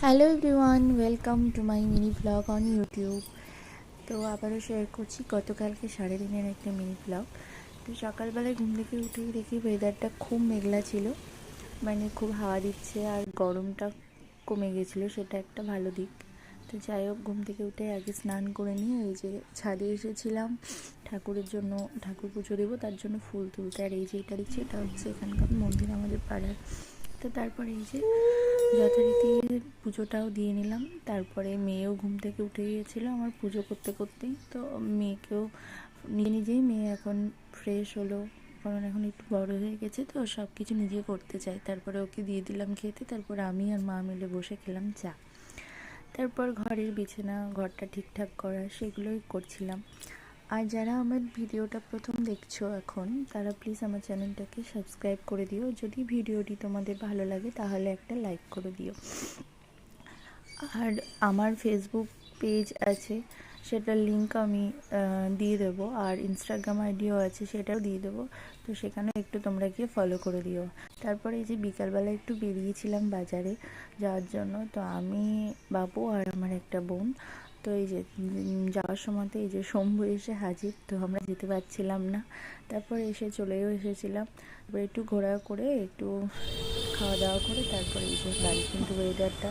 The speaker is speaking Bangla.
Hello everyone, welcome to my mini blog on YouTube. তো আবারও শেয়ার করছি গতকালকে সারাদিনের একটা মিনি ব্লগ। তো সকালবেলায় ঘুম থেকে উঠেই দেখি ওয়েদারটা খুব মেঘলা ছিল, মানে খুব হাওয়া দিচ্ছে আর গরমটা কমে গেছিলো, সেটা একটা ভালো দিক। তো যাই হোক, ঘুম থেকে উঠে আগে স্নান করে নিয়ে ওই যে ছাদে এসেছিলাম ঠাকুরের জন্য, ঠাকুর পুজো দেবো, তার জন্য ফুল তুলতে। আর এই যে এটা দেখছি, এটা হচ্ছে এখানকার মন্দির আমাদের পাড়ার। তো তারপরে এই যে যথারীতি পুজোটাও দিয়ে নিলাম। তারপরে মেয়েও ঘুম থেকে উঠে গিয়েছিলো আমার পুজো করতে করতেই। তো মেয়েকেও নিজেই মেয়ে এখন ফ্রেশ হলো, কারণ এখন একটু বড় হয়ে গেছে, তো সব কিছু নিজে করতে চাই। তারপরে ওকে দিয়ে দিলাম খেতে, তারপর আমি আর মা মিলে বসে খেলাম চা। তারপর ঘরের বিছানা, ঘরটা ঠিকঠাক করা, সেগুলোই করছিলাম। আর যারা আমার ভিডিওটা প্রথম দেখছো এখন, তারা প্লিজ আমার চ্যানেলটাকে সাবস্ক্রাইব করে দিও। যদি ভিডিওটি তোমাদের ভালো লাগে তাহলে একটা লাইক করে দিও। আর আমার ফেসবুক পেজ আছে, সেটার লিঙ্ক আমি দিয়ে দেবো, আর ইনস্টাগ্রাম আইডিও আছে, সেটাও দিয়ে দেবো। তো সেখানে একটু তোমরা গিয়ে ফলো করে দিও। তারপরে এই যে বিকালবেলা একটু বেরিয়েছিলাম বাজারে যাওয়ার জন্য। তো আমি, বাবু আর আমার একটা বোন। তো এই যে যাওয়ার সময়তে এই যে শম্ভু এসে হাজির, তো আমরা যেতে পারছিলাম না। তারপরে চলেও এসেছিলাম। তারপরে একটু ঘোরা করে, একটু খাওয়া দাওয়া করে তারপরে এই যে বাড়ি। কিন্তু ওয়েদারটা